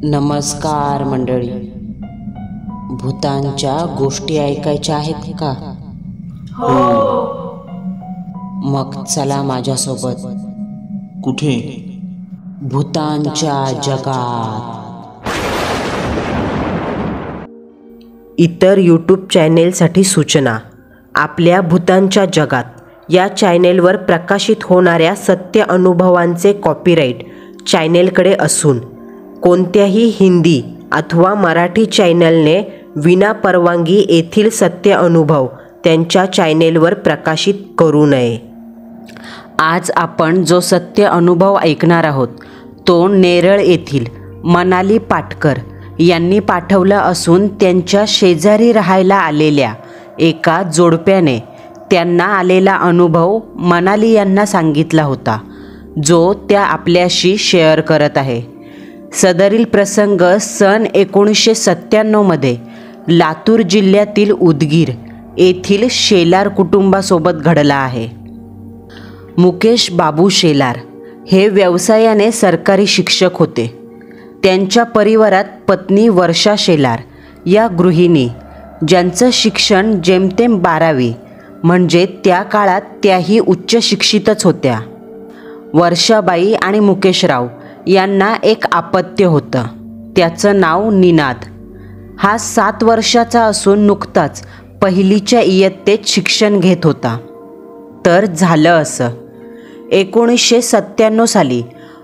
नमस्कार मंडळी. भूतांच्या गोष्टी ऐकायच्या आहेत का? मग चला माझ्यासोबत. कुठे? भूतांच्या जगात. इतर यूट्यूब चॅनेलसाठी सूचना. आपल्या भूतांच्या जगात या चॅनेलवर प्रकाशित होणाऱ्या सत्य अनुभवांचे कॉपीराईट चॅनेलकडे असून कोणत्याही हिंदी अथवा मराठी चॅनलने विना परवानगी येथील सत्य अनुभव त्यांच्या चॅनेलवर प्रकाशित करू नये. आज आपण जो सत्य अनुभव ऐकणार आहोत तो नेरळ येथील मनाली पाटकर यांनी पाठवला असून त्यांच्या शेजारी राहायला आलेल्या एका जोडप्याने त्यांना आलेला अनुभव मनाली यांना सांगितला होता, जो त्या आपल्याशी शेअर करत आहे. सदरील प्रसंग सन 1997मध्ये लातूर जिल्ह्यातील उदगीर येथील शेलार कुटुंबासोबत घडला आहे. मुकेश बाबू शेलार हे व्यवसायाने सरकारी शिक्षक होते. त्यांच्या परिवारात पत्नी वर्षा शेलार या गृहिणी, ज्यांचं शिक्षण जेमतेम 12वी, म्हणजे त्या काळात त्याही उच्च शिक्षितच होत्या. वर्षाबाई आणि मुकेशराव यांना एक अपत्य होतं. त्याचं नाव निनाद. हा 7 वर्षाचा असून नुकताच पहिलीच्या इयत्तेत शिक्षण घेत होता. तर झालं असं, 1997 साली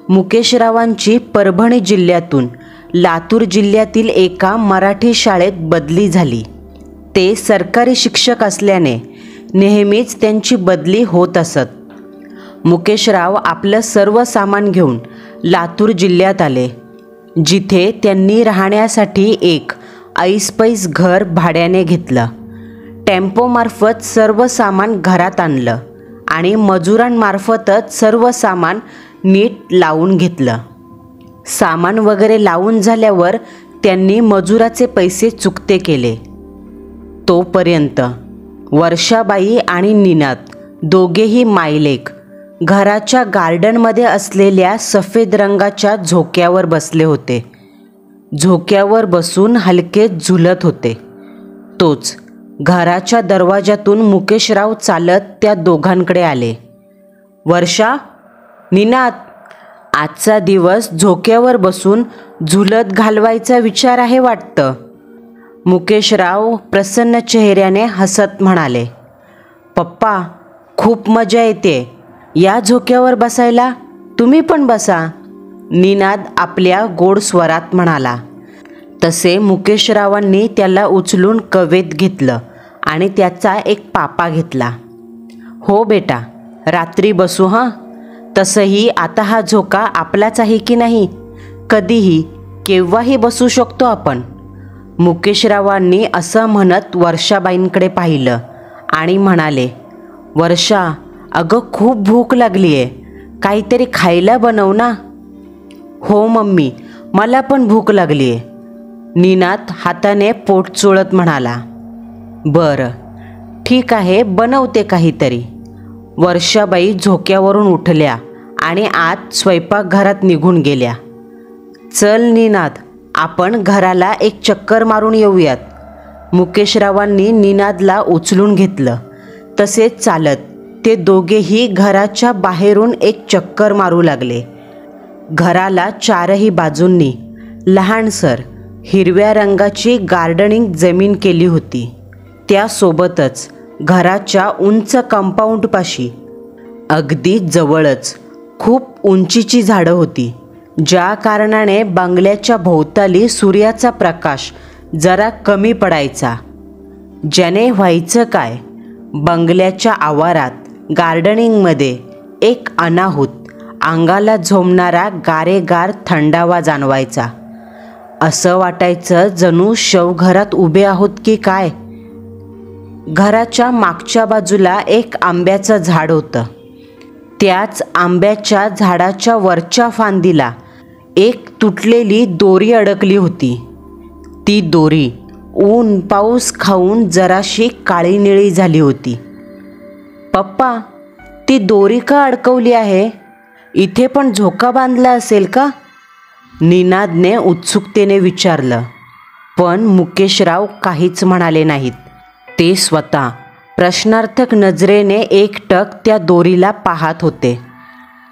मुकेशरावांची परभणी जिल्ह्यातून लातूर जिल्ह्यातील एका मराठी शाळेत बदली झाली. ते सरकारी शिक्षक असल्याने नेहमीच त्यांची बदली होत असत. मुकेशराव आपलं सर्व सामान घेऊन लातूर जिल्ह्यात आले, जिथे त्यांनी राहण्यासाठी एक ऐसपैस घर भाड्याने घेतलं. टेम्पोमार्फत सर्व सामान घरात आणलं आणि मजुरांमार्फतच सर्व सामान नीट लावून घेतलं. सामान वगैरे लावून झाल्यावर त्यांनी मजुराचे पैसे चुकते केले. तोपर्यंत वर्षाबाई आणि निनाद दोघेही मायलेक घराच्या गार्डनमध्ये असलेल्या सफेद रंगाच्या झोक्यावर बसले होते. झोक्यावर बसून हलके झुलत होते. तोच घराच्या दरवाजातून मुकेशराव चालत त्या दोघांकडे आले. वर्षा, निनाद, आजचा दिवस झोक्यावर बसून झुलत घालवायचा विचार आहे वाटतं. मुकेशराव प्रसन्न चेहऱ्याने हसत म्हणाले. पप्पा, खूप मजा येते या झोक्यावर बसायला, तुम्ही पण बसा, निनाद आपल्या गोड स्वरात म्हणाला. तसे मुकेशरावांनी त्याला उचलून कवेत घेतलं आणि त्याचा एक पापा घेतला. हो बेटा, रात्री बसू हां. तसंही आता हा झोका आपलाच आहे की नाही, कधीही केव्हाही बसू शकतो आपण. मुकेशरावांनी असं म्हणत वर्षाबाईंकडे पाहिलं आणि म्हणाले. वर्षा, अगं खूप भूक लागली आहे, काहीतरी खायला बनव ना. हो मम्मी, मला पण भूक लागली आहे, निनाद हाताने पोट चोळत म्हणाला. बरं ठीक आहे, बनवते काहीतरी. वर्षाबाई झोक्यावरून उठल्या आणि आत स्वयंपाकघरात निघून गेल्या. चल निनाद, आपण घराला एक चक्कर मारून येऊयात. मुकेशरावांनी निनादला उचलून घेतलं. तसेच चालत ते दोघेही घराच्या बाहेरून एक चक्कर मारू लागले. घराला चारही बाजूंनी लहानसर हिरव्या रंगाची गार्डनिंग जमीन केली होती. त्यासोबतच घराच्या उंच कंपाऊंडपाशी अगदी जवळच खूप उंचीची झाडं होती, ज्या कारणाने बंगल्याच्या भोवताली सूर्याचा प्रकाश जरा कमी पडायचा. ज्याने व्हायचं काय, बंगल्याच्या आवारात गार्डनिंगमध्ये एक अनाहूत अंगाला झोंबणारा गारेगार थंडावा जाणवायचा. असं वाटायचं जणू शवघरात उभे आहोत की काय. घराच्या मागच्या बाजूला एक आंब्याचं झाड होतं. त्याच आंब्याच्या झाडाच्या वरच्या फांदीला एक तुटलेली दोरी अडकली होती. ती दोरी ऊन पाऊस खाऊन जराशी काळी निळी झाली होती. पप्पा, ती दोरी का अडकवली आहे? इथे पण झोका बांधला असेल का? निनादने उत्सुकतेने विचारलं, पण मुकेशराव काहीच म्हणाले नाहीत. ते स्वतः प्रश्नार्थक नजरेने एकटक त्या दोरीला पाहत होते.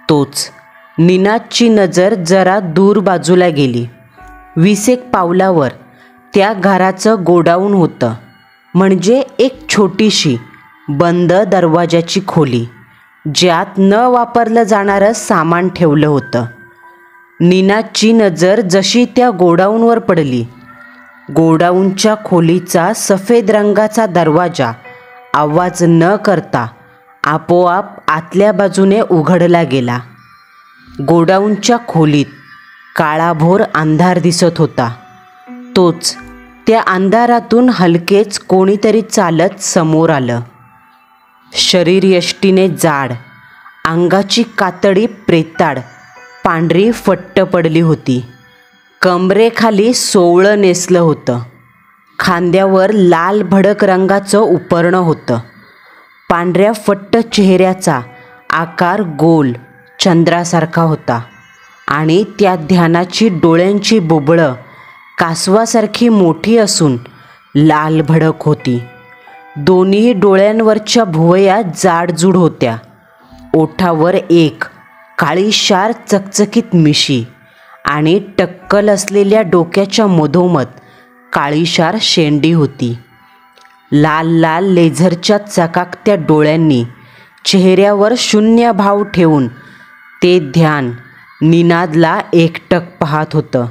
तोच निनादची नजर जरा दूर बाजूला गेली. 20 पावलावर त्या घराचं गोडाऊन होतं, म्हणजे एक छोटीशी बंद दरवाजाची खोली, ज्यात न वापरलं जाणारं सामान ठेवलं होतं. निनादची नजर जशी त्या गोडाऊनवर पडली, गोडाऊनच्या खोलीचा सफेद रंगाचा दरवाजा आवाज न करता आपोआप आतल्या बाजूने उघडला गेला. गोडाऊनच्या खोलीत काळाभोर अंधार दिसत होता. तोच त्या अंधारातून हलकेच कोणीतरी चालत समोर आलं. शरीरयष्टीने जाड, अंगाची कातडी प्रेताड पांढरी फट्ट पडली होती. कमरेखाली सोवळं नेसलं होतं. खांद्यावर लाल भडक रंगाचं उपरणं होतं. पांढऱ्या फट्ट चेहऱ्याचा आकार गोल चंद्रासारखा होता आणि त्या ध्यानाची डोळ्यांची बुबळं कासवासारखी मोठी असून लाल भडक होती. दोन्ही डोळ्यांवरच्या भुवया जाडजूड होत्या. ओठावर एक काळीशार चकचकीत मिशी आणि टक्कल असलेल्या डोक्याच्या मधोमध काळीशार शेंडी होती. लाल लाल लेझरच्या चकाकत्या डोळ्यांनी चेहऱ्यावर शून्य भाव ठेवून ते ध्यान निनादला एकटक पाहत होतं.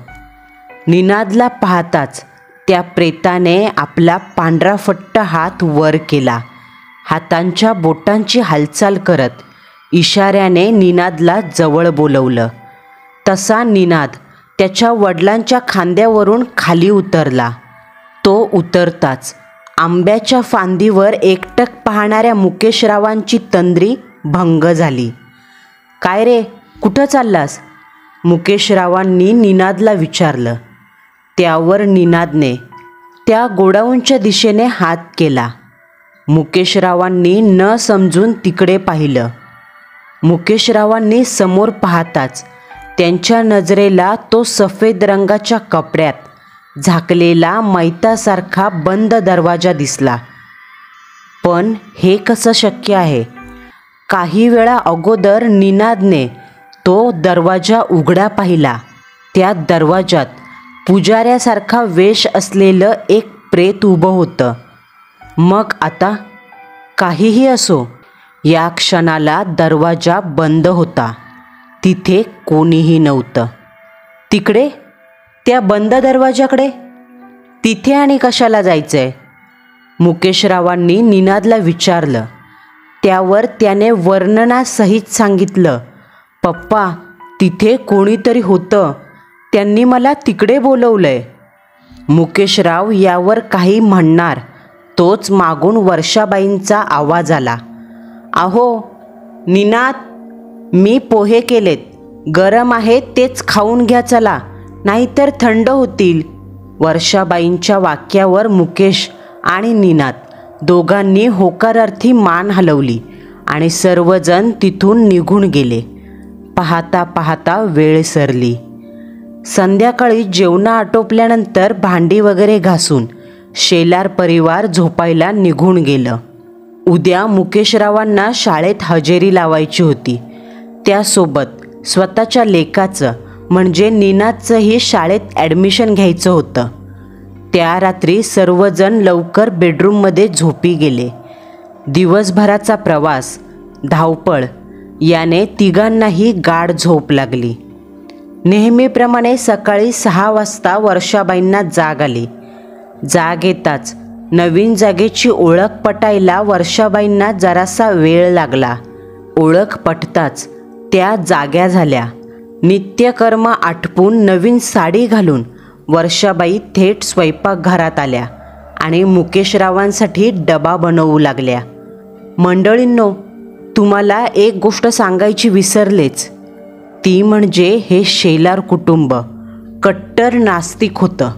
निनादला पाहताच त्या प्रेताने आपला पांढरा फट्ट हात वर केला. हातांच्या बोटांची हालचाल करत इशाऱ्याने निनादला जवळ बोलवलं. तसा निनाद त्याच्या वडिलांच्या खांद्यावरून खाली उतरला. तो उतरताच आंब्याच्या फांदीवर एकटक पाहणाऱ्या मुकेशरावांची तंद्री भंग झाली. काय रे, कुठं चाललास? मुकेशरावांनी निनादला विचारलं. त्यावर निनादने त्या गोडाऊनच्या दिशेने हात केला. मुकेशरावांनी न समजून तिकडे पाहिलं. मुकेशरावांनी समोर पाहताच त्यांच्या नजरेला तो सफेद रंगाच्या कपड्यात झाकलेला मैतासारखा बंद दरवाजा दिसला. पण हे कसं शक्य आहे? काही वेळा अगोदर निनादने तो दरवाजा उघडा पाहिला. त्या दरवाजात पुजाऱ्यासारखा वेश असलेलं एक प्रेत उभं होतं. मग आता काहीही असो, या क्षणाला दरवाजा बंद होता. तिथे कोणीही नव्हतं. तिकडे त्या बंद दरवाजाकडे तिथे आणि कशाला जायचंय? मुकेशरावांनी निनादला विचारलं. त्यावर त्याने वर्णनासहित सांगितलं, पप्पा, तिथे कोणीतरी होतं. त्यांनी मला तिकडे बोलवलंय. मुकेशराव यावर काही म्हणणार तोच मागून वर्षाबाईंचा आवाज आला. अहो निनाद, मी पोहे केलेत, गरम आहेत, तेच खाऊन घ्या चला, नाहीतर थंड होतील. वर्षाबाईंच्या वाक्यावर मुकेश आणि निनाद दोघांनी होकारार्थी मान हलवली आणि सर्वजण तिथून निघून गेले. पाहता पाहता वेळ सरली. संध्याकाळी जेवणं आटोपल्यानंतर भांडी वगैरे घासून शेलार परिवार झोपायला निघून गेलं. उद्या मुकेशरावांना शाळेत हजेरी लावायची होती. त्यासोबत स्वतःच्या लेकाचं म्हणजे निनादचंही शाळेत ॲडमिशन घ्यायचं होतं. त्या रात्री सर्वजण लवकर बेडरूममध्ये झोपी गेले. दिवसभराचा प्रवास, धावपळ याने तिघांनाही गाढ झोप लागली. नेहमीप्रमाणे सकाळी 6 वाजता वर्षाबाईंना जाग आली. जाग येताच नवीन जागेची ओळख पटायला वर्षाबाईंना जरासा वेळ लागला. ओळख पटताच त्या जाग्या झाल्या. नित्यकर्म आटपून नवीन साडी घालून वर्षाबाई थेट स्वयंपाकघरात आल्या आणि मुकेशरावांसाठी डबा बनवू लागल्या. मंडळींनो, तुम्हाला एक गोष्ट सांगायची विसरलेच. ती म्हणजे हे शेलार कुटुंब कट्टर नास्तिक होतं.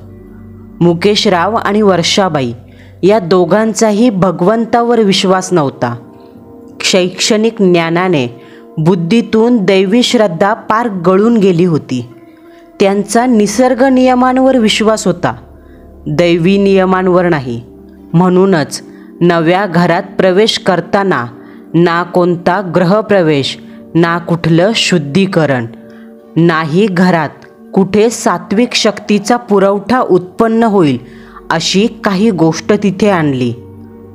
मुकेशराव आणि वर्षाबाई या दोघांचाही भगवंतावर विश्वास नव्हता. शैक्षणिक ज्ञानाने, बुद्धीतून दैवी श्रद्धा पार गळून गेली होती. त्यांचा निसर्ग नियमांवर विश्वास होता, दैवी नियमांवर नाही. म्हणूनच नव्या घरात प्रवेश करताना ना कोणता ग्रहप्रवेश, ना कुठलं शुद्धीकरण, नाही घरात कुठे सात्विक शक्तीचा पुरवठा उत्पन्न होईल अशी काही गोष्ट तिथे आणली.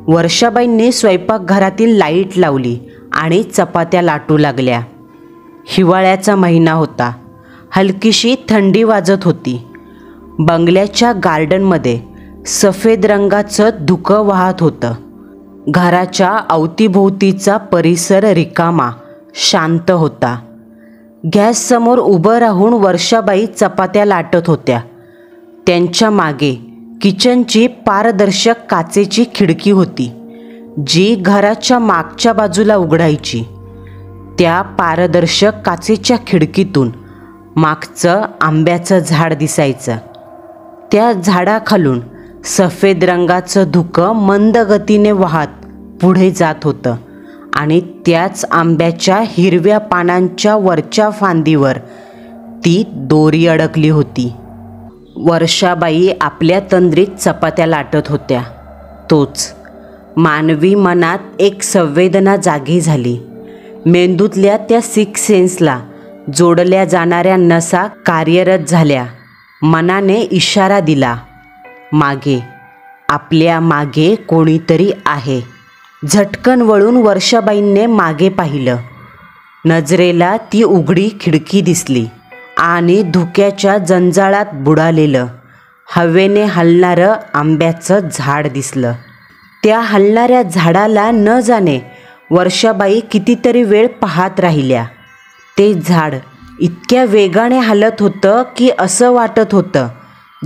वर्षाबाईंनी स्वयंपाकघरातील लाईट लावली आणि चपात्या लाटू लागल्या. हिवाळ्याचा महिना होता. हलकीशी थंडी वाजत होती. बंगल्याच्या गार्डनमध्ये सफेद रंगाचं धुकं वाहत होतं. घराच्या अवतीभोवतीचा परिसर रिकामा, शांत होता. गॅससमोर उभं राहून वर्षाबाई चपात्या लाटत होत्या. त्यांच्या मागे किचनची पारदर्शक काचेची खिडकी होती, जी घराच्या मागच्या बाजूला उघडायची. त्या पारदर्शक काचेच्या खिडकीतून मागचं आंब्याचं झाड दिसायचं. त्या झाडाखालून सफेद रंगाचं धुकं मंद गतीने वाहत पुढे जात होतं आणि त्याच आंब्याच्या हिरव्या पानांच्या वरच्या फांदीवर ती दोरी अडकली होती. वर्षाबाई आपल्या तंद्रीत चपात्या लाटत होत्या. तोच मानवी मनात एक संवेदना जागी झाली. मेंदूतल्या त्या सिक्स सेन्सला जोडल्या जाणाऱ्या नसा कार्यरत झाल्या. मनाने इशारा दिला, मागे, आपल्या मागे कोणीतरी आहे. झटकन वळून वर्षाबाईंनी मागे पाहिलं. नजरेला ती उघडी खिडकी दिसली आणि धुक्याच्या जंजाळात बुडालेलं हवेने हलणारं आंब्याचं झाड दिसलं. त्या हलणाऱ्या झाडाला न जाणे वर्षाबाई कितीतरी वेळ पाहत राहिल्या. ते झाड इतक्या वेगाने हलत होतं की असं वाटत होतं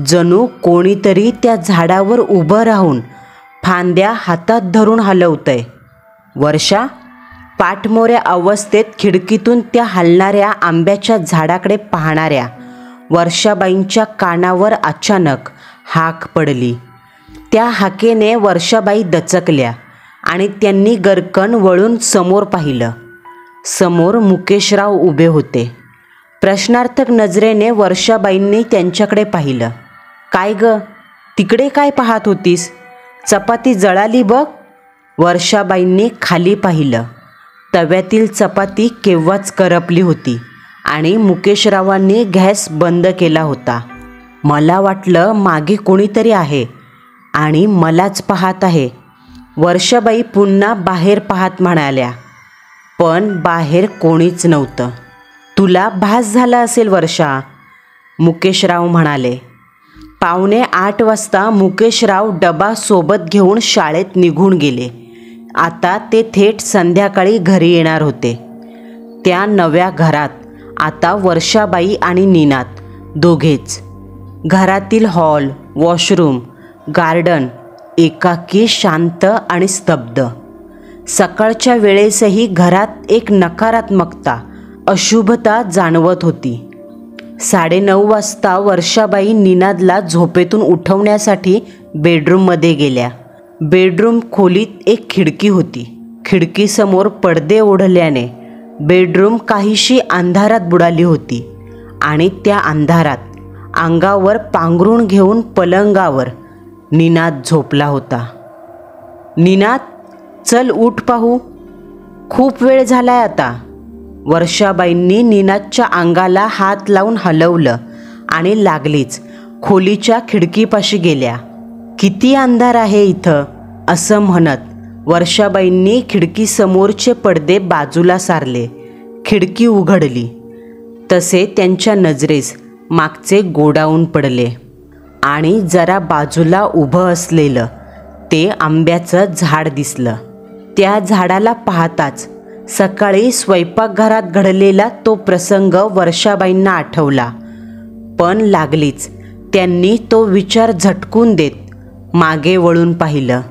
जणू कोणीतरी त्या झाडावर उभं राहून फांद्या हातात धरून हलवतंय. वर्षा पाठमोऱ्या अवस्थेत खिडकीतून त्या हलणाऱ्या आंब्याच्या झाडाकडे पाहणाऱ्या वर्षाबाईंच्या कानावर अचानक हाक पडली. त्या हाकेने वर्षाबाई दचकल्या आणि त्यांनी गरकन वळून समोर पाहिलं. समोर मुकेशराव उभे होते. प्रश्नार्थक नजरेने वर्षाबाईंनी त्यांच्याकडे पाहिलं. काय ग, तिकडे काय पाहत होतीस? चपाती जळाली बघ. वर्षाबाईंनी खाली पाहिलं. तव्यातील चपाती केव्हाच करपली होती आणि मुकेशरावांनी गॅस बंद केला होता. मला वाटलं मागे कोणीतरी आहे आणि मलाच पाहत आहे, वर्षाबाई पुन्हा बाहेर पाहत म्हणाल्या. पण बाहेर कोणीच नव्हतं. तुला भास झाला असेल वर्षा, मुकेशराव म्हणाले. 7:45 वाजता मुकेशराव डबा सोबत घेऊन शाळेत निघून गेले. आता ते थेट संध्याकाळी घरी येणार होते. त्या नव्या घरात आता वर्षाबाई आणि निनाद दोघेच. घरातील हॉल, वॉशरूम, गार्डन एकाकी शांत आणि स्तब्ध. सकाळच्या वेळेसही घरात एक नकारात्मकता, अशुभता जाणवत होती. 9:30 वाजता वर्षाबाई निनादला झोपेतून उठवण्यासाठी बेडरूममध्ये गेल्या. बेडरूम खोलीत एक खिडकी होती. खिडकीसमोर पडदे ओढल्याने बेडरूम काहीशी अंधारात बुडाली होती आणि त्या अंधारात अंगावर पांघरूण घेऊन पलंगावर निनाद झोपला होता. निनाद, चल उठ पाहू, खूप वेळ झालाय आता. वर्षाबाईंनी निनादच्या अंगाला हात लावून हलवलं आणि लागलीच खोलीच्या खिडकीपाशी गेल्या. किती अंधार आहे इथं, असं म्हणत वर्षाबाईंनी खिडकीसमोरचे पडदे बाजूला सारले. खिडकी उघडली तसे त्यांच्या नजरेस मागचे गोडाऊन पडले आणि जरा बाजूला उभं असलेलं ते आंब्याचं झाड दिसलं. त्या झाडाला पाहताच सकाळी स्वयंपाकघरात घडलेला तो प्रसंग वर्षाबाईंना आठवला. पण लागलीच त्यांनी तो विचार झटकून देत मागे वळून पाहिलं.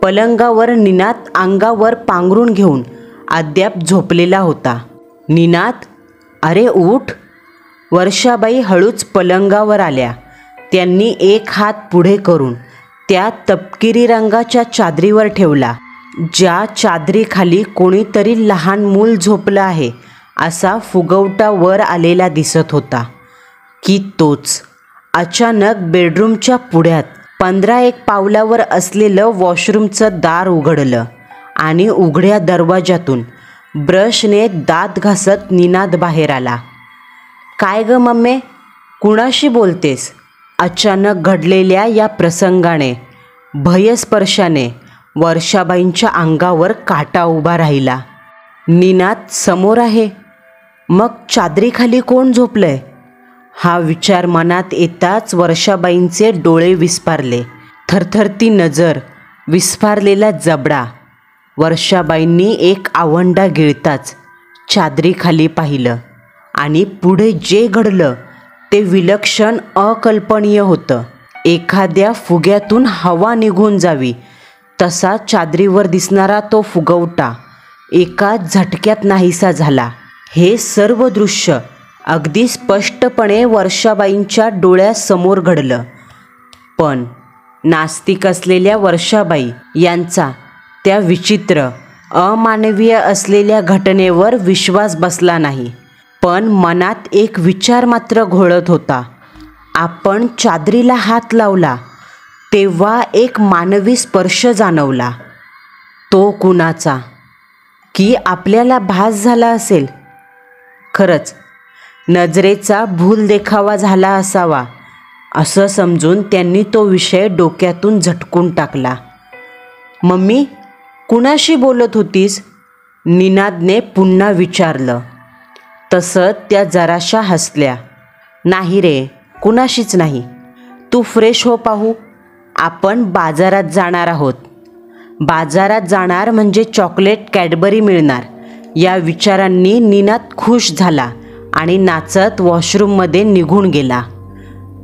पलंगावर निनाद अंगावर पांघरून घेऊन अद्याप झोपलेला होता. निनाद, अरे उठ. वर्षाबाई हळूच पलंगावर आल्या. त्यांनी एक हात पुढे करून त्या तपकिरी रंगाच्या चादरीवर ठेवला, ज्या चादरीखाली कोणीतरी लहान मूल झोपलं आहे असा फुगवटा वर आलेला दिसत होता. की तोच. अचानक बेडरूमच्या पुढ्यात 15-1 पावलावर असलेलं वॉशरूमचं दार उघडलं आणि उघड्या दरवाजातून ब्रशने दात घासत निनाद बाहेर आला. काय ग मम्मे, कुणाशी बोलतेस? अचानक घडलेल्या या प्रसंगाने, भयस्पर्शाने वर्षाबाईंच्या अंगावर काटा उभा राहिला. निनाद समोर आहे, मग चादरीखाली कोण झोपलंय? हा विचार मनात येताच वर्षाबाईंचे डोळे विस्फारले. थरथरती नजर, विस्फारलेला जबडा. वर्षाबाईंनी एक आवंडा गिळताच चादरीखाली पाहिलं आणि पुढे जे घडलं ते विलक्षण, अकल्पनीय होतं. एखाद्या फुग्यातून हवा निघून जावी तसा चादरीवर दिसणारा तो फुगवटा एका झटक्यात नाहीसा झाला. हे सर्व दृश्य अगदी स्पष्टपणे वर्षाबाईंच्या डोळ्यासमोर घडलं. पण नास्तिक असलेल्या वर्षाबाई यांचा त्या विचित्र, अमानवीय असलेल्या घटनेवर विश्वास बसला नाही. पण मनात एक विचार मात्र घोळत होता. आपण चादरीला हात लावला तेव्हा एक मानवी स्पर्श जाणवला. तो कुणाचा? की आपल्याला भास झाला असेल? खरंच नजरेचा भूल देखावा झाला असावा असं समजून त्यांनी तो विषय डोक्यातून झटकून टाकला. मम्मी, कुणाशी बोलत होतीस? निनादने पुन्हा विचारलं. तसं त्या जराशा हसल्या. नाही रे, कुणाशीच नाही. तू फ्रेश हो पाहू, आपण बाजारात जाणार आहोत. बाजारात जाणार म्हणजे चॉकलेट, कॅडबरी मिळणार. या विचारांनी निनाद खुश झाला आणि नाचत वॉशरूममध्ये निघून गेला.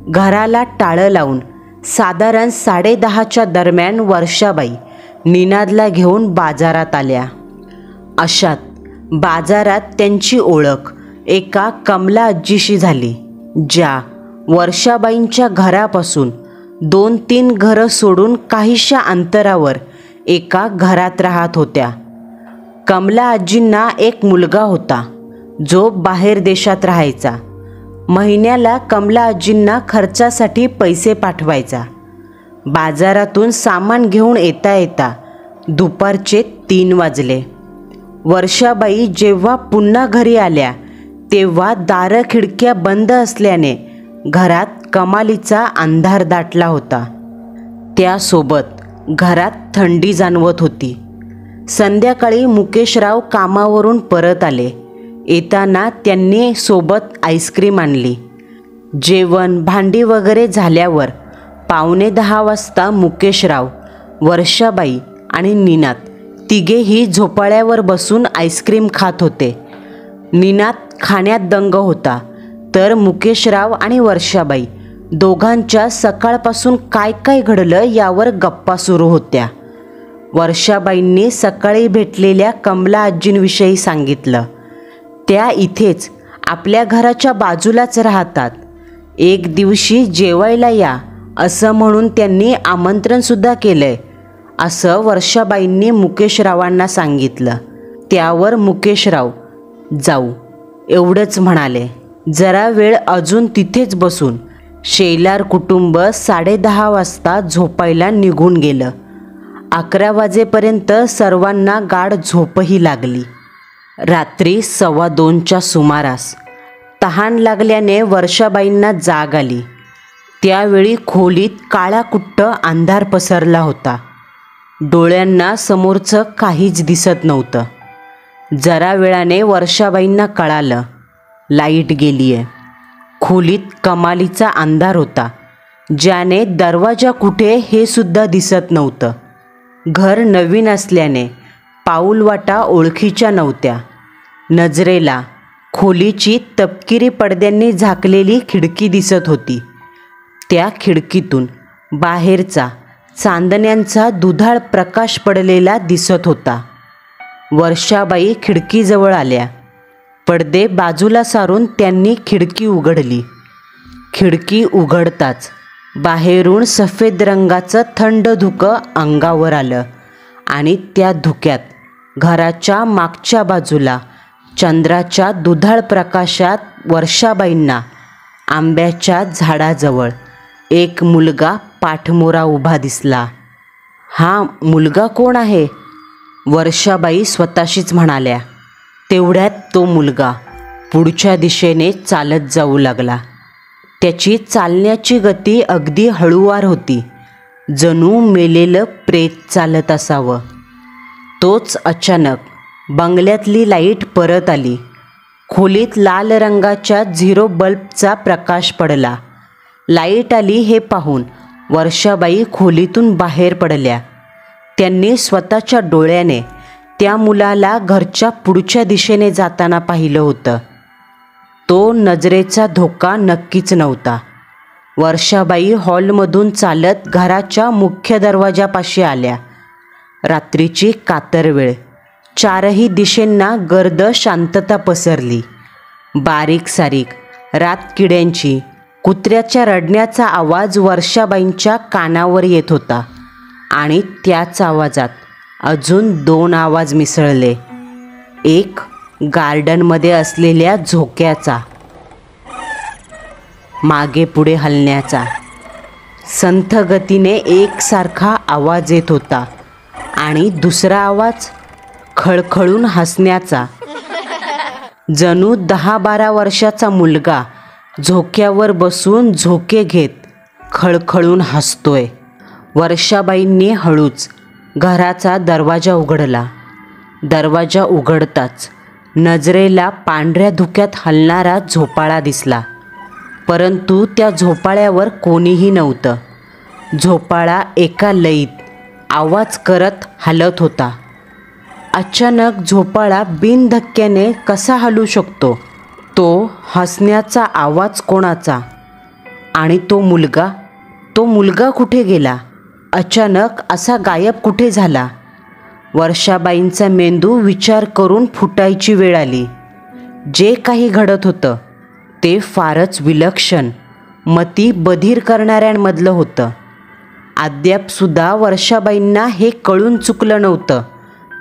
घराला टाळं लावून साधारण 10:30च्या दरम्यान वर्षाबाई निनादला घेऊन बाजारात आल्या. अशात बाजारात त्यांची ओळख एका कमला आजीशी झाली, ज्या वर्षाबाईंच्या घरापासून 2-3 घरं सोडून काहीशा अंतरावर एका घरात राहत होत्या. कमला आजींना एक मुलगा होता जो बाहेर देशात राहायचा. महिन्याला कमला आजींना खर्चासाठी पैसे पाठवायचा. बाजारातून सामान घेऊन येता येता दुपारचे 3 वाजले. वर्षाबाई जेव्हा पुन्हा घरी आल्या तेव्हा दारं खिडक्या बंद असल्याने घरात कमालीचा अंधार दाटला होता. त्यासोबत घरात थंडी जाणवत होती. संध्याकाळी मुकेशराव कामावरून परत आले. येताना त्यांनी सोबत आईस्क्रीम आणली. जेवण, भांडी वगैरे झाल्यावर 9:45 वाजता मुकेशराव, वर्षाबाई आणि निनाद तिघेही झोपाळ्यावर बसून आईस्क्रीम खात होते. निनाद खाण्यात दंग होता, तर मुकेशराव आणि वर्षाबाई दोघांच्या सकाळपासून काय काय घडलं यावर गप्पा सुरू होत्या. वर्षाबाईंनी सकाळी भेटलेल्या कमला आजींविषयी सांगितलं. त्या इथेच आपल्या घराच्या बाजूलाच राहतात. एक दिवशी जेवायला या असं म्हणून त्यांनी आमंत्रणसुद्धा केलंय असं वर्षाबाईंनी मुकेशरावांना सांगितलं. त्यावर मुकेशराव जाऊ एवढंच म्हणाले. जरा वेळ अजून तिथेच बसून शेलार कुटुंब 10:30 वाजता झोपायला निघून गेलं. 11 वाजेपर्यंत सर्वांना गाढ झोपही लागली. रात्री 1:15च्या सुमारास तहान लागल्याने वर्षाबाईंना जाग आली. त्यावेळी खोलीत काळाकुट्ट अंधार पसरला होता. डोळ्यांना समोरचं काहीच दिसत नव्हतं. जरा वेळाने वर्षाबाईंना कळालं, लाईट गेली आहे. खोलीत कमालीचा अंधार होता, ज्याने दरवाजा कुठे हे सुद्धा दिसत नव्हतं. घर नवीन असल्याने पाऊलवाटा ओळखीच्या नव्हत्या. नजरेला खोलीची तपकिरी पडद्यांनी झाकलेली खिडकी दिसत होती. त्या खिडकीतून बाहेरचा चांदण्यांचा दुधाळ प्रकाश पडलेला दिसत होता. वर्षाबाई खिडकीजवळ आल्या. पडदे बाजूला सारून त्यांनी खिडकी उघडली. खिडकी उघडताच बाहेरून सफेद रंगाचं थंड धुकं अंगावर आलं आणि त्या धुक्यात घराच्या मागच्या बाजूला चंद्राच्या दुधाळ प्रकाशात वर्षाबाईंना आंब्याच्या झाडाजवळ एक मुलगा पाठमोरा उभा दिसला. हा मुलगा कोण आहे? वर्षाबाई स्वतःशीच म्हणाल्या. तेवढ्यात तो मुलगा पुढच्या दिशेने चालत जाऊ लागला. त्याची चालण्याची गती अगदी हळूवार होती, जणू मेलेलं प्रेत चालत असावं. तोच अचानक बंगल्यातली लाईट परत आली. खोलीत लाल रंगाच्या 0 बल्बचा प्रकाश पडला. लाईट आली हे पाहून वर्षाबाई खोलीतून बाहेर पडल्या. त्यांनी स्वतःच्या डोळ्याने त्या मुलाला घरच्या पुढच्या दिशेने जाताना पाहिलं होतं. तो नजरेचा धोका नक्कीच नव्हता. वर्षाबाई हॉलमधून चालत घराच्या मुख्य दरवाजापाशी आल्या. रात्रीची कातर वेळ. 4ही दिशेंना गर्द शांतता पसरली. बारीक सारीक रातकिड्यांची, कुत्र्याच्या रडण्याचा आवाज वर्षाबाईंच्या कानावर येत होता. आणि त्याच आवाजात अजून 2 आवाज मिसळले. एक गार्डनमध्ये असलेल्या झोक्याचा, मागे पुढे हलण्याचा. संथ गतीने एकसारखा आवाज येत होता. आणि दुसरा आवाज खळखळून हसण्याचा. जणू 10-12 वर्षाचा मुलगा झोक्यावर बसून झोके घेत खळखळून हसतोय. वर्षाबाईंनी हळूच घराचा दरवाजा उघडला. दरवाजा उघडताच नजरेला पांढऱ्या धुक्यात हलणारा झोपाळा दिसला. परंतु त्या झोपाळ्यावर कोणीही नव्हतं. झोपाळा एका लयीत आवाज करत हलत होता. अचानक झोपाळा बिनधक्क्याने कसा हलू शकतो? तो हसण्याचा आवाज कोणाचा? आणि तो मुलगा कुठे गेला? अचानक असा गायब कुठे झाला? वर्षाबाईंचा मेंदू विचार करून फुटायची वेळ आली. जे काही घडत होतं ते फारच विलक्षण, मती बधीर करणाऱ्यांमधलं होतं. अद्यापसुद्धा वर्षाबाईंना हे कळून चुकलं नव्हतं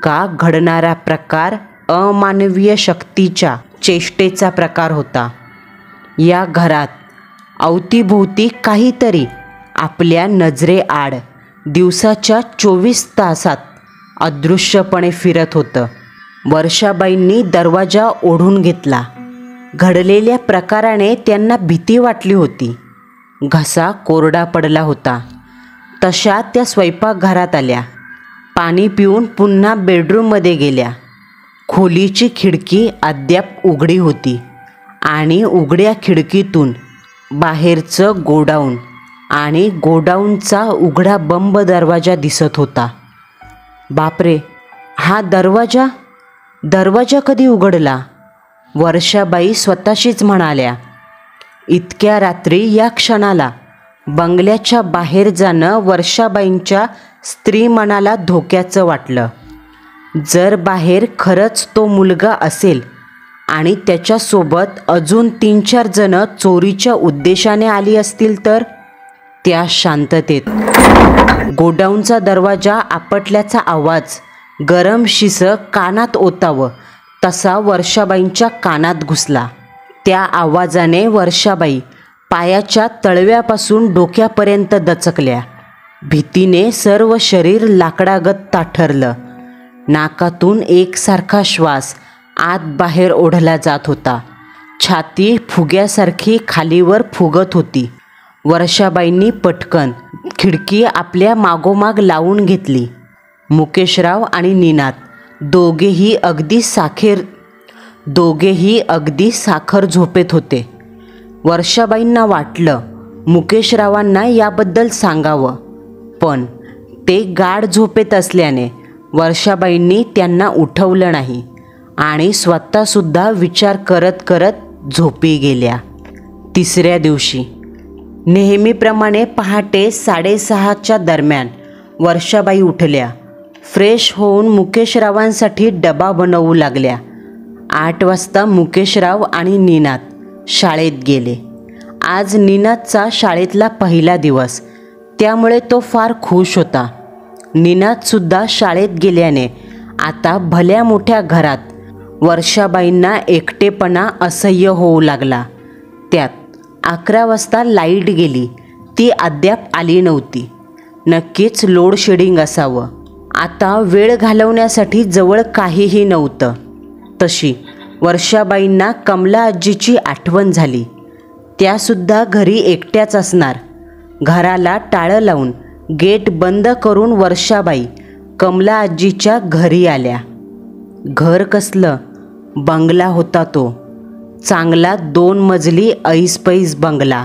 का घडणारा प्रकार अमानवीय शक्तीच्या चेष्टेचा प्रकार होता. या घरात अवतीभोवती काहीतरी आपल्या नजरेआड दिवसाच्या 24 तासात अदृश्यपणे फिरत होतं. वर्षाबाईंनी दरवाजा ओढून घेतला. घडलेल्या प्रकाराने त्यांना भीती वाटली होती. घसा कोरडा पडला होता. तशा त्या स्वयंपाकघरात आल्या. पाणी पिऊन पुन्हा बेडरूममध्ये गेल्या. खोलीची खिडकी अद्याप उघडी होती आणि उघड्या खिडकीतून बाहेरचं गोडाऊन आणि गोडाऊनचा उघडा बंब दरवाजा दिसत होता. बापरे, हा दरवाजा कधी उघडला? वर्षाबाई स्वतःशीच म्हणाल्या. इतक्या रात्री या क्षणाला बंगल्याच्या बाहेर जाणं वर्षाबाईंच्या स्त्री मनाला धोक्याचं वाटलं. जर बाहेर खरंच तो मुलगा असेल आणि त्याच्यासोबत अजून 3-4 जणं चोरीच्या उद्देशाने आली असतील तर? त्या शांततेत गोडाऊनचा दरवाजा आपटल्याचा आवाज गरम शिसं कानात ओतावं तसा वर्षाबाईंच्या कानात घुसला. त्या आवाजाने वर्षाबाई पायाच्या तळव्यापासून डोक्यापर्यंत दचकल्या. भीतीने सर्व शरीर लाकडागत ताठरलं. नाकातून एकसारखा श्वास आत बाहेर ओढला जात होता. छाती फुग्यासारखी खालीवर फुगत होती. वर्षाबाईंनी पटकन खिडकी आपल्या मागोमाग लावून घेतली. मुकेशराव आणि निनाद दोघेही अगदी साखर झोपेत होते. वर्षाबाईंना वाटलं मुकेशरावांना याबद्दल सांगावं, पण ते गाढ झोपेत असल्याने वर्षाबाईंनी त्यांना उठवलं नाही आणि स्वतःसुद्धा विचार करत करत झोपी गेल्या. 3ऱ्या दिवशी नेहमीप्रमाणे पहाटे 6:30च्या दरम्यान वर्षाबाई उठल्या. फ्रेश होऊन मुकेशरावांसाठी डबा बनवू लागल्या. 8 वाजता मुकेशराव आणि निनाद शाळेत गेले. आज निनादचा शाळेतला पहिला दिवस, त्यामुळे तो फार खुश होता. निनादसुद्धा शाळेत गेल्याने आता भल्या मोठ्या घरात वर्षाबाईंना एकटेपणा असह्य होऊ लागला. त्यात 11 वाजता लाईट गेली, ती अद्याप आली नव्हती. नक्कीच लोड शेडिंग असावं. आता वेळ घालवण्यासाठी जवळ काहीही नव्हतं. तशी वर्षाबाईंना कमला आजीची आठवण झाली. त्यासुद्धा घरी एकट्याच असणार. घराला टाळं लावून गेट बंद करून वर्षाबाई कमला आजीच्या घरी आल्या. घर कसलं? बंगला होता तो. चांगला 2 मजली ऐसपैस बंगला.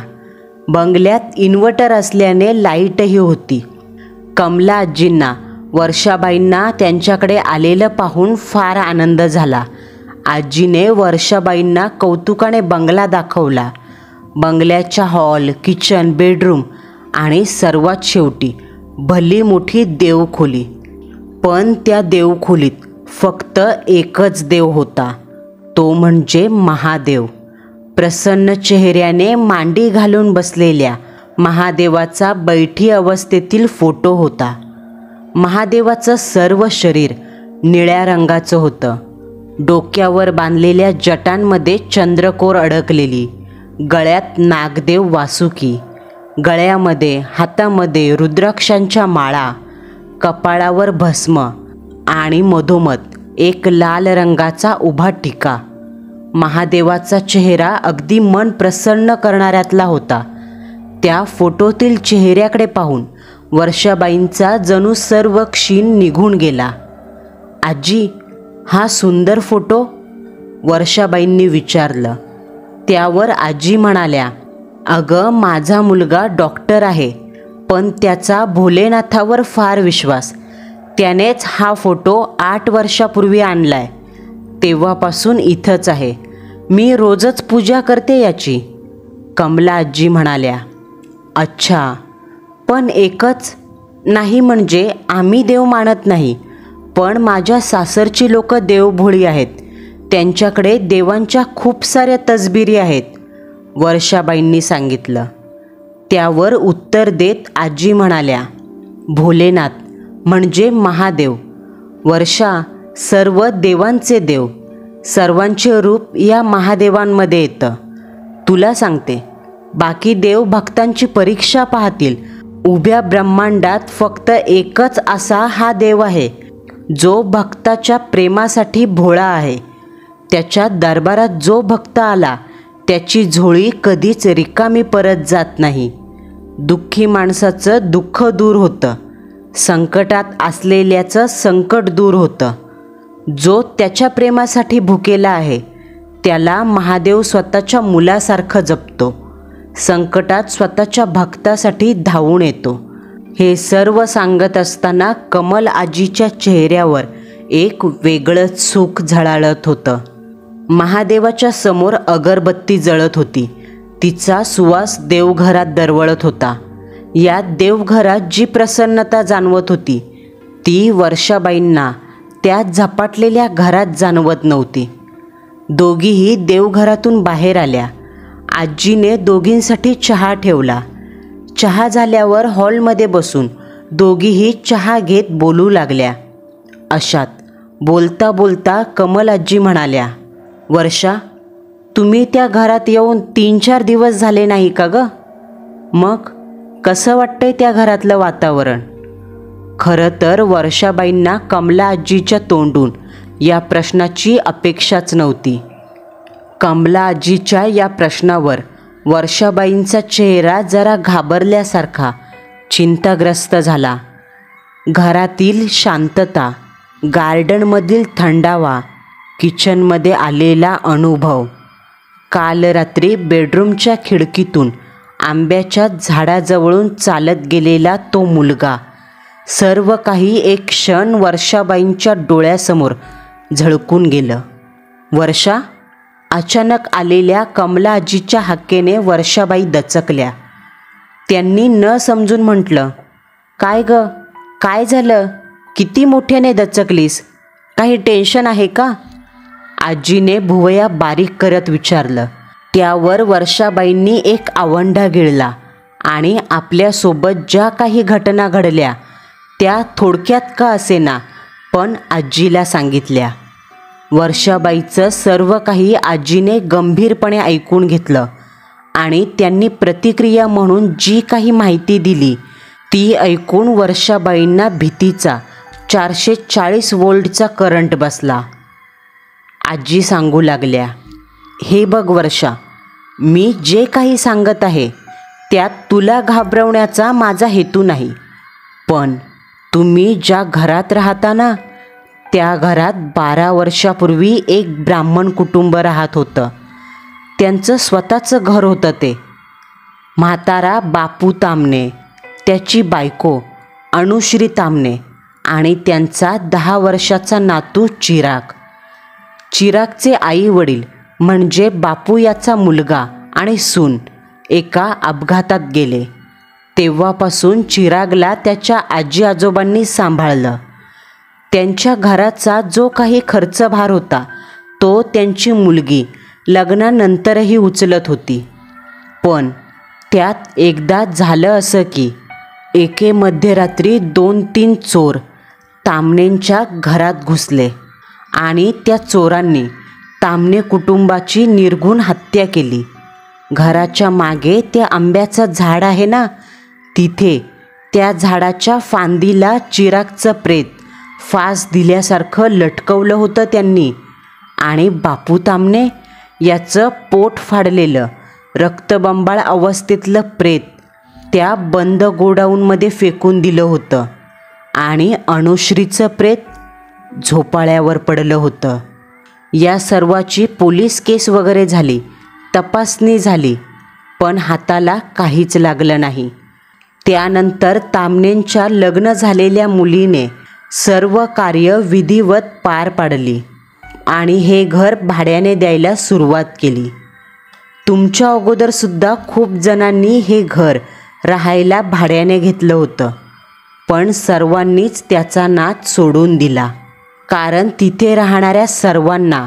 बंगल्यात इन्व्हर्टर असल्याने लाईटही होती. कमला आजींना वर्षाबाईंना त्यांच्याकडे आलेलं पाहून फार आनंद झाला. आजीने वर्षाबाईंना कौतुकाने बंगला दाखवला. बंगल्याच्या हॉल, किचन, बेडरूम आणि सर्वात शेवटी भली मोठी देवखोली. पण त्या देवखोलीत फक्त एकच देव होता, तो म्हणजे महादेव. प्रसन्न चेहऱ्याने मांडी घालून बसलेल्या महादेवाचा बैठी अवस्थेतील फोटो होता. महादेवाचं सर्व शरीर निळ्या रंगाचं होतं. डोक्यावर बांधलेल्या जटांमध्ये चंद्रकोर अडकलेली, गळ्यात नागदेव वासुकी, गळ्यामध्ये हातामध्ये रुद्राक्षांच्या माळा, कपाळावर भस्म आणि मधोमध एक लाल रंगाचा उभा टिका. महादेवाचा चेहरा अगदी मन प्रसन्न करणाऱ्यातला होता. त्या फोटोतील चेहऱ्याकडे पाहून वर्षाबाईंचा जणू सर्व क्षीण निघून गेला. आजी, हा सुंदर फोटो? वर्षाबाईंनी विचारलं. त्यावर आजी म्हणाल्या, अगं, माझा मुलगा डॉक्टर आहे, पण त्याचा भोलेनाथावर फार विश्वास. त्यानेच हा फोटो 8 वर्षापूर्वी आणलाय. तेव्हापासून इथंच आहे. मी रोजच पूजा करते याची. कमला आजी म्हणाल्या. अच्छा, पण एकच नाही म्हणजे आम्ही देव मानत नाही, पण माझ्या सासरची लोक देवभोळी आहेत. त्यांच्याकडे देवांच्या खूप साऱ्या तसबिरी आहेत, वर्षाबाईंनी सांगितलं. त्यावर उत्तर देत आजी म्हणाल्या, भोलेनाथ म्हणजे महादेव. वर्षा, सर्व देवांचे देव, सर्वांचे रूप या महादेवांमध्ये येतं. तुला सांगते, बाकी देव भक्तांची परीक्षा पाहतील. उभ्या ब्रह्मांडात फक्त एकच असा हा देव आहे, जो भक्ताच्या प्रेमासाठी भोळा आहे. त्याच्या दरबारात जो भक्त आला, त्याची झोळी कधीच रिकामी परत जात नाही. दुःखी माणसाचं दुःख दूर होतं, संकटात असलेल्याचं संकट दूर होतं. जो त्याच्या प्रेमासाठी भुकेला आहे, त्याला महादेव स्वतःच्या मुलासारखं जपतो. संकटात स्वतःच्या भक्तासाठी धावून येतो. हे सर्व सांगत असताना कमल आजीच्या चेहऱ्यावर एक वेगळंच सुख झळाळत होतं. महादेवाच्या समोर अगरबत्ती जळत होती. तिचा सुवास देवघरात दरवळत होता. या देवघरात जी प्रसन्नता जाणवत होती, ती वर्षाबाईंना त्या झपाटलेल्या घरात जाणवत नव्हती. दोघीही देवघरातून बाहेर आल्या. आजीने दोघींसाठी चहा ठेवला. चहा झाल्यावर हॉलमध्ये बसून दोघीही चहा घेत बोलू लागल्या. अशात बोलता बोलता कमल आजी म्हणाल्या, वर्षा, तुम्ही त्या घरात येऊन 3-4 दिवस झाले नाही का गं? मग कसं वाटतंय त्या घरातलं वातावरण? खरं तर वर्षाबाईंना कमला आजीच्या तोंडून या प्रश्नाची अपेक्षाच नव्हती. कमला आजीच्या या प्रश्नावर वर्षाबाईंचा चेहरा जरा घाबरल्यासारखा, चिंताग्रस्त झाला. घरातील शांतता, गार्डनमधील थंडावा, किचनमध्ये आलेला अनुभव, काल रात्री बेडरूमच्या खिडकीतून आंब्याच्या झाडाजवळून चालत गेलेला तो मुलगा, सर्व काही एक क्षण वर्षाबाईंच्या डोळ्यासमोर झळकून गेलं. वर्षा, अचानक आलेल्या कमला आजीच्या हाकेने वर्षाबाई दचकल्या. त्यांनी न समजून म्हटलं, काय ग, काय झालं? किती मोठ्याने दचकलीस? काही टेन्शन आहे का? आजीने भुवया बारीक करत विचारलं. त्यावर वर्षाबाईंनी एक आवंढा गिळला आणि आपल्यासोबत ज्या काही घटना घडल्या त्या थोडक्यात का असेना पण आजीला सांगितल्या. वर्षाबाईचं सर्व काही आजीने गंभीरपणे ऐकून घेतलं आणि त्यांनी प्रतिक्रिया म्हणून जी काही माहिती दिली ती ऐकून वर्षाबाईंना भीतीचा 440 वोल्टचा करंट बसला. आजी सांगू लागल्या, हे बघ वर्षा, मी जे काही सांगत आहे त्यात तुला घाबरवण्याचा माझा हेतू नाही, पण तुम्ही ज्या घरात राहता ना त्या घरात 12 वर्षापूर्वी एक ब्राह्मण कुटुंब राहत होतं. त्यांचं स्वतःचं घर होतं. ते म्हातारा बापू तामणे, त्याची बायको अनुश्री तामणे आणि त्यांचा 10 वर्षाचा नातू चिराग. चिरागचे आई वडील म्हणजे बापू याचा मुलगा आणि सून एका अपघातात गेले. तेव्हापासून चिरागला त्याच्या आजी आजोबांनी सांभाळलं. त्यांच्या घराचा जो काही खर्चभार होता तो त्यांची मुलगी लग्नानंतरही उचलत होती. पण त्यात एकदा झालं असं की एके मध्यरात्री 2-3 चोर तामणेंच्या घरात घुसले आणि त्या चोरांनी तामणे कुटुंबाची निर्घृण हत्या केली. घराच्या मागे ते आंब्याचं झाड आहे ना, तिथे त्या झाडाच्या फांदीला चिरागचं प्रेत फास दिल्यासारखं लटकवलं होतं त्यांनी आणि बापू तामणे याचं पोट फाडलेलं रक्तबंबाळ अवस्थेतलं प्रेत त्या बंद गोडाऊनमध्ये फेकून दिलं होतं आणि अनुश्रीचं प्रेत झोपाळ्यावर पडलं होतं. या सर्वाची पोलीस केस वगैरे झाली, तपासणी झाली, पण हाताला काहीच लागलं नाही. त्यानंतर तामणेंच्या लग्न झालेल्या मुलीने सर्व कार्य विधिवत पार पाडली आणि हे घर भाड्याने द्यायला सुरुवात केली. तुमच्या अगोदरसुद्धा खूप जणांनी हे घर राहायला भाड्याने घेतलं होतं, पण सर्वांनीच त्याचा नाद सोडून दिला, कारण तिथे राहणाऱ्या सर्वांना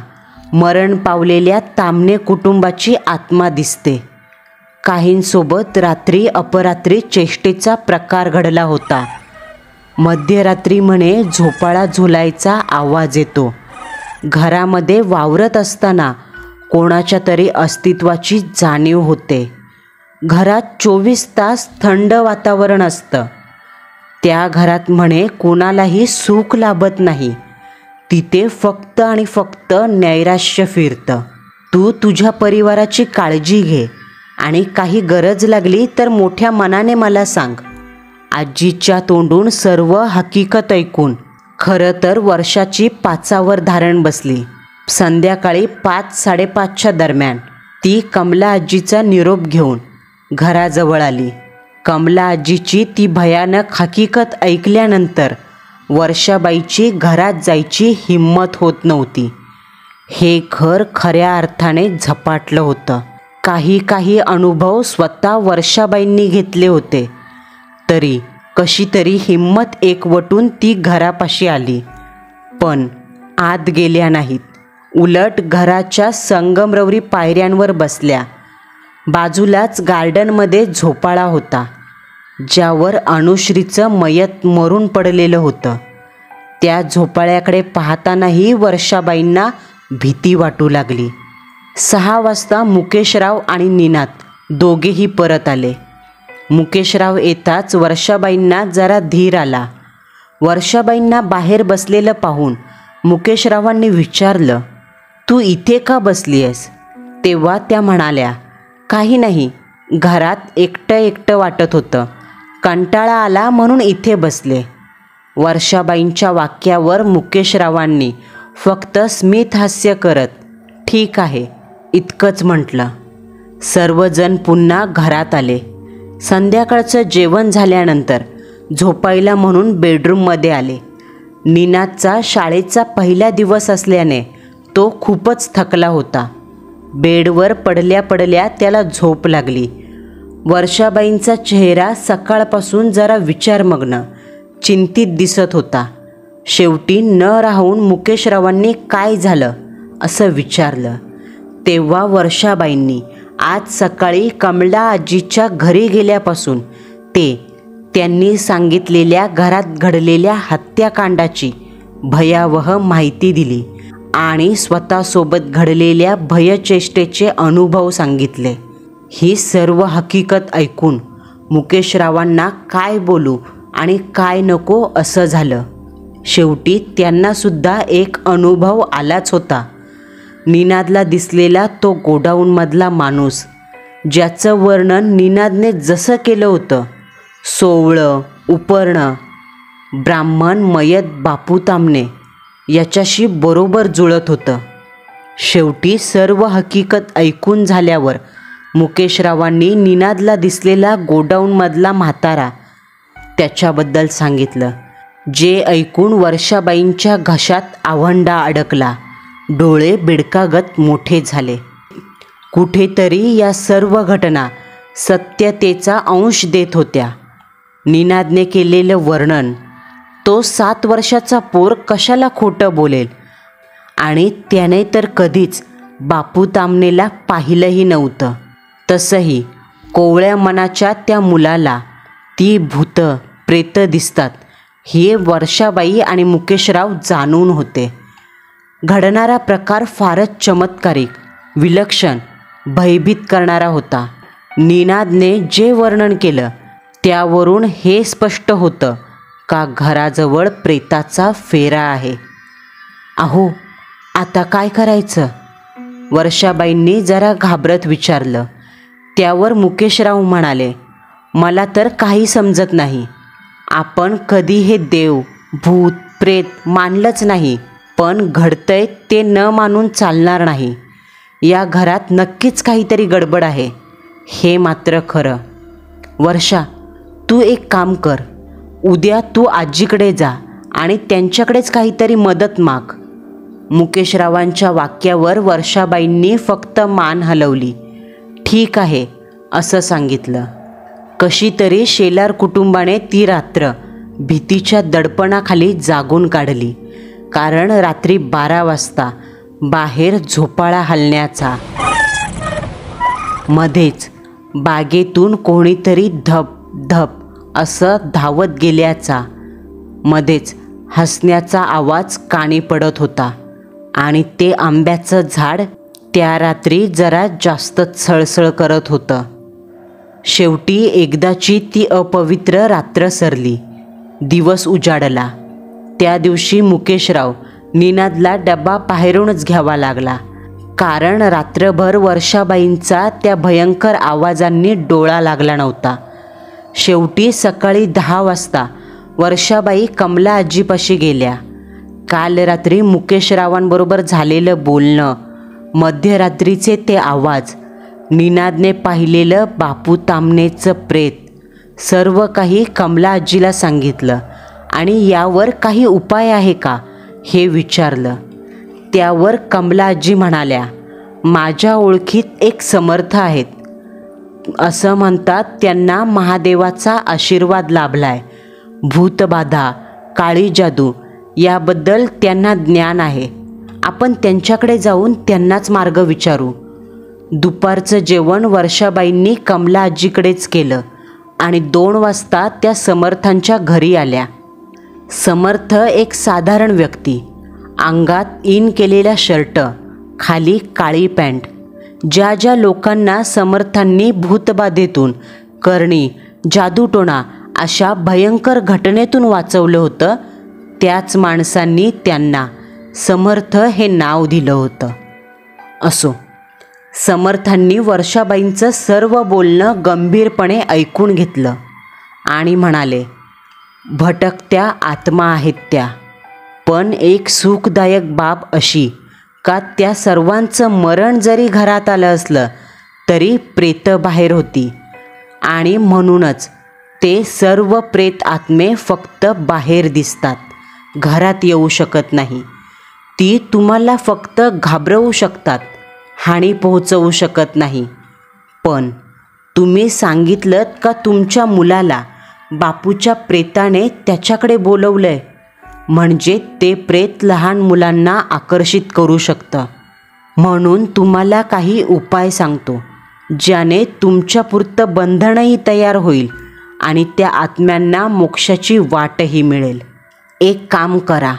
मरण पावलेल्या तामणे कुटुंबाची आत्मा दिसते. काहींसोबत रात्री अपरात्री चेष्टेचा प्रकार घडला होता. मध्यरात्री म्हणे झोपाळा झुलायचा आवाज येतो. घरामध्ये वावरत असताना कोणाच्या तरी अस्तित्वाची जाणीव होते. घरात 24 तास थंड वातावरण असतं. त्या घरात म्हणे कोणालाही सुख लाभत नाही. तिथे फक्त आणि फक्त नैराश्य फिरतं. तू तुझ्या परिवाराची काळजी घे आणि काही गरज लागली तर मोठ्या मनाने मला सांग. आजीच्या तोंडून सर्व हकीकत ऐकून खरं तर वर्षाची 5 धारण बसली. संध्याकाळी 5-5:30च्या दरम्यान ती कमला आजीचा निरोप घेऊन घराजवळ आली. कमला आजीची ती भयानक हकीकत ऐकल्यानंतर वर्षाबाईची घरात जायची हिंमत होत नव्हती. हे घर खऱ्या अर्थाने झपाटलं होतं. काही अनुभव स्वतः वर्षाबाईंनी घेतले होते, तरी कशी तरी हिंमत एकवटून ती घरापाशी आली, पण आत गेल्या नाहीत. उलट घराच्या संगमरवरी पायऱ्यांवर बसल्या. बाजूलाच गार्डनमध्ये झोपाळा होता, ज्यावर अनुश्रीचं मयत मरून पडलेलं होतं. त्या झोपाळ्याकडे पाहतानाही वर्षाबाईंना भीती वाटू लागली. 6 वाजता मुकेशराव आणि निनाद दोघेही परत आले. मुकेशराव येताच वर्षाबाईंना जरा धीर आला. वर्षाबाईंना बाहेर बसलेलं पाहून मुकेशरावांनी विचारलं, तू इथे का बसली आहेस? तेव्हा त्या म्हणाल्या, काही नाही, घरात एकटं वाटत होतं, कंटाळा आला म्हणून इथे बसले. वर्षाबाईंच्या वाक्यावर मुकेशरावांनी फक्त स्मित हास्य करत ठीक आहे इतकंच म्हटलं. सर्वजण पुन्हा घरात आले. संध्याकाळचं जेवण झाल्यानंतर झोपायला म्हणून बेडरूममध्ये आले. निनादचा शाळेचा पहिला दिवस असल्याने तो खूपच थकला होता. बेडवर पडल्या त्याला झोप लागली. वर्षाबाईंचा चेहरा सकाळपासून जरा विचारमग्न, चिंतित दिसत होता. शेवटी न राहून मुकेशरावांनी काय झालं असं विचारलं. तेव्हा वर्षाबाईंनी आज सकाळी कमला आजीच्या घरी गेल्यापासून त्यांनी सांगितलेल्या घरात घडलेल्या हत्याकांडाची भयावह माहिती दिली आणि स्वतःसोबत घडलेल्या भयचेष्टेचे अनुभव सांगितले. ही सर्व हकीकत ऐकून मुकेशरावांना काय बोलू आणि काय नको असं झालं. शेवटी त्यांनासुद्धा एक अनुभव आलाच होता. निनादला दिसलेला तो गोडाऊनमधला माणूस, ज्याचं वर्णन निनादने जसं केलं होतं, सोवळं, उपर्ण, ब्राह्मण मयत बापू तामणे याच्याशी बरोबर जुळत होतं. शेवटी सर्व हकीकत ऐकून झाल्यावर मुकेशरावांनी निनादला दिसलेला गोडाऊनमधला म्हातारा त्याच्याबद्दल सांगितलं, जे ऐकून वर्षाबाईंच्या घशात आवंढा अडकला. डोळे बिडकागत मोठे झाले. कुठेतरी या सर्व घटना सत्यतेचा अंश देत होत्या. निनादने केलेलं वर्णन, तो 7 वर्षाचा पोर कशाला खोटं बोलेल? आणि त्याने तर कधीच बापू तामणेला पाहिलंही नव्हतं. तसंही कोवळ्या मनाच्या त्या मुलाला ती भूतं प्रेतं दिसतात हे वर्षाबाई आणि मुकेशराव जाणून होते. घडणारा प्रकार फारच चमत्कारिक, विलक्षण, भयभीत करणारा होता. निनादने जे वर्णन केलं त्यावरून हे स्पष्ट होतं का घराजवळ प्रेताचा फेरा आहे. अहो, आता काय करायचं? वर्षाबाईंनी जरा घाबरत विचारलं. त्यावर मुकेशराव म्हणाले, मला तर काही समजत नाही. आपण कधी हे देव, भूत, प्रेत मानलंच नाही, पण घडतंय ते न मानून चालणार नाही. या घरात नक्कीच काहीतरी गडबड आहे, हे मात्र खरं. वर्षा, तू एक काम कर, उद्या तू आजीकडे जा आणि त्यांच्याकडेच काहीतरी मदत माग. मुकेशरावांच्या वाक्यावर वर्षाबाईंनी फक्त मान हलवली. ठीक आहे असं सांगितलं. कशी तरी शेलार कुटुंबाने ती रात्र भीतीच्या दडपणाखाली जागून काढली. कारण रात्री 12 वाजता बाहेर झोपाळा हलण्याचा, मध्येच बागेतून कोणीतरी धप धप असं धावत गेल्याचा, मध्येच हसण्याचा आवाज कानी पडत होता. आणि ते आंब्याचं झाड त्या रात्री जरा जास्तच सळसळ करत होतं. शेवटी एकदाची ती अपवित्र रात्र सरली. दिवस उजाडला. त्या दिवशी मुकेशराव निनादला डबा बाहेरूनच घ्यावा लागला. कारण रात्रभर वर्षाबाईंचा त्या भयंकर आवाजांनी डोळा लागला नव्हता. शेवटी सकाळी 10 वाजता वर्षाबाई कमला आजीपाशी गेल्या. काल रात्री मुकेशरावांबरोबर झालेलं बोलणं, मध्यरात्रीचे ते आवाज, निनादने पाहिलेलं बापू तामणेचं प्रेत, सर्व काही कमला आजीला सांगितलं आणि यावर काही उपाय आहे का हे विचारलं. त्यावर कमला आजी म्हणाल्या, माझ्या ओळखीत एक समर्थ आहेत. असं म्हणतात त्यांना महादेवाचा आशीर्वाद लाभलाय. भूतबाधा, काळी जादू याबद्दल त्यांना ज्ञान आहे. आपण त्यांच्याकडे जाऊन त्यांनाच मार्ग विचारू. दुपारचं जेवण वर्षाबाईंनी कमला आजीकडेच केलं आणि 2 वाजता त्या समर्थांच्या घरी आल्या. समर्थ एक साधारण व्यक्ती, अंगात इन केलेला शर्ट, खाली काळी पॅन्ट. ज्या ज्या लोकांना समर्थांनी भूतबाधेतून, करणी, जादूटोणा अशा भयंकर घटनेतून वाचवलं होतं, त्याच माणसांनी त्यांना समर्थ हे नाव दिलं होतं. असो, समर्थांनी वर्षाबाईंचं सर्व बोलणं गंभीरपणे ऐकून घेतलं आणि म्हणाले, भटकत्या आत्मा आहेत त्या. पण एक सुखदायक बाब अशी का त्या सर्वांचं मरण जरी घरात आलं असलं तरी प्रेतं बाहेर होती. आणि म्हणूनच ते सर्व प्रेत आत्मे फक्त बाहेर दिसतात, घरात येऊ शकत नाही. ती तुम्हाला फक्त घाबरवू शकतात, हानी पोहोचवू शकत नाही. पण तुम्ही सांगितलंत का तुमच्या मुलाला बापूच्या प्रेताने त्याच्याकडे बोलवलंय, म्हणजे ते प्रेत लहान मुलांना आकर्षित करू शकतं. म्हणून तुम्हाला काही उपाय सांगतो, ज्याने तुमच्यापुरतं बंधनही तयार होईल आणि त्या आत्म्यांना मोक्षाची वाटही मिळेल. एक काम करा,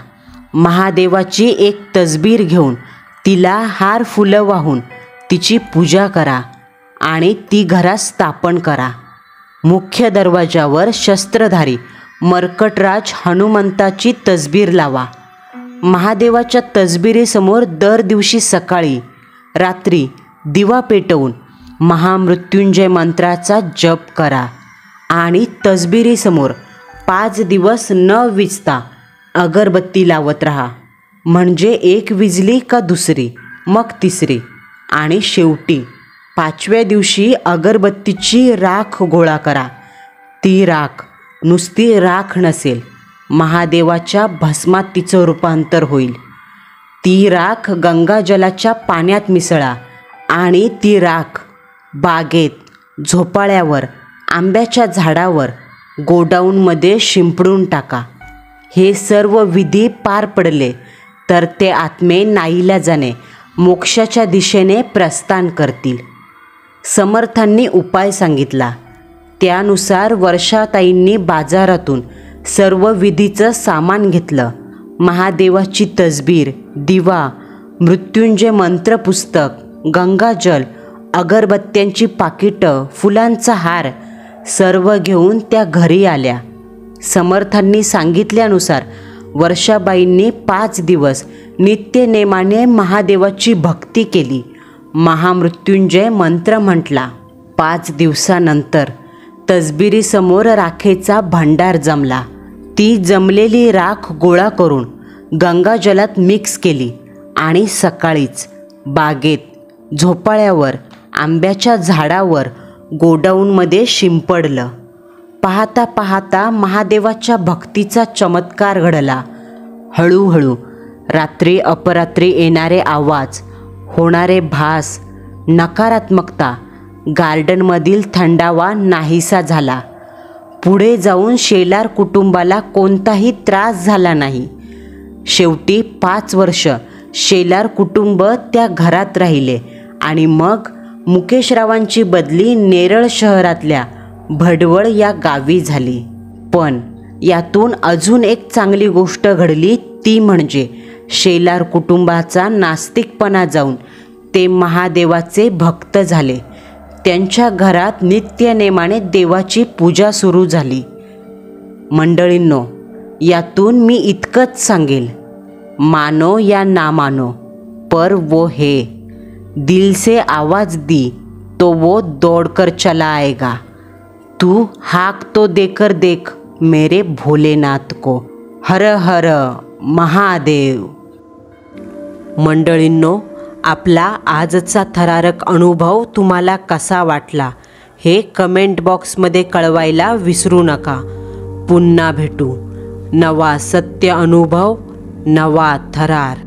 महादेवाची एक तसबीर घेऊन तिला हार फुलं वाहून तिची पूजा करा. आणि ती घरात स्थापन करा. मुख्य दरवाजावर शस्त्रधारी मर्कटराज हनुमंताची तसबीर लावा. महादेवाच्या तसबिरीसमोर दर दिवशी सकाळी रात्री दिवा पेटवून महामृत्युंजय मंत्राचा जप करा आणि तसबिरीसमोर 5 दिवस न विजता अगरबत्ती लावत राहा. म्हणजे एक विजली का दुसरी, मग तिसरी आणि शेवटी 5व्या दिवशी अगरबत्तीची राख गोळा करा. ती राख नुसती राख नसेल, महादेवाच्या भस्मात तिचं रूपांतर होईल. ती राख गंगाजलाच्या पाण्यात मिसळा आणि ती राख बागेत, झोपाळ्यावर, आंब्याच्या झाडावर, गोडाऊनमध्ये शिंपडून टाका. हे सर्व विधी पार पडले तर ते आत्मे नाईलाजाने मोक्षाच्या दिशेने प्रस्थान करतील. समर्थांनी उपाय सांगितला. त्यानुसार वर्षाताईंनी बाजारातून सर्व विधीचं सामान घेतलं. महादेवाची तसबीर, दिवा, मृत्युंजय मंत्र पुस्तक, गंगाजल, अगरबत्त्यांची पाकिटं, फुलांचा हार सर्व घेऊन त्या घरी आल्या. समर्थांनी सांगितल्यानुसार वर्षाबाईंनी 5 दिवस नित्यनेमाने महादेवाची भक्ती केली. महामृत्युंजय मंत्र म्हटला. 5 दिवसानंतर तसबिरीसमोर राखेचा भांडार जमला. ती जमलेली राख गोळा करून गंगाजलात मिक्स केली आणि सकाळीच बागेत, झोपाळ्यावर, आंब्याच्या झाडावर, गोडाऊनमध्ये शिंपडलं. पाहता पाहता महादेवाच्या भक्तीचा चमत्कार घडला. हळूहळू रात्री अपरात्री येणारे आवाज, होणारे भास, नकारात्मकता, गार्डनमधील थंडावा नाहीसा झाला. पुढे जाऊन शेलार कुटुंबाला कोणताही त्रास झाला नाही. शेवटी 5 वर्ष शेलार कुटुंब त्या घरात राहिले आणि मग मुकेशरावांची बदली नेरळ शहरातल्या भडवळ या गावी झाली. पण यातून अजून एक चांगली गोष्ट घडली, ती म्हणजे शेलार कुटुंबाचा नास्तिकपणा जाऊन ते महादेवाचे भक्त झाले. त्यांच्या घरात नित्यनेमाने देवाची पूजा सुरू झाली. मंडळींनो, यातून मी इतकंच सांगेल, मानो या ना मानो, पर वो है. दिल से आवाज़ दी तो वो दौड़कर चला आएगा. तू हाक तो देकर देख मेरे भोलेनाथ को. हर हर महादेव. मंडळींनो, आपला आजचा थरारक अनुभव तुम्हाला कसा वाटला हे कमेंट बॉक्समध्ये कळवायला विसरू नका. पुन्हा भेटू. नवा सत्य अनुभव, नवा थरार.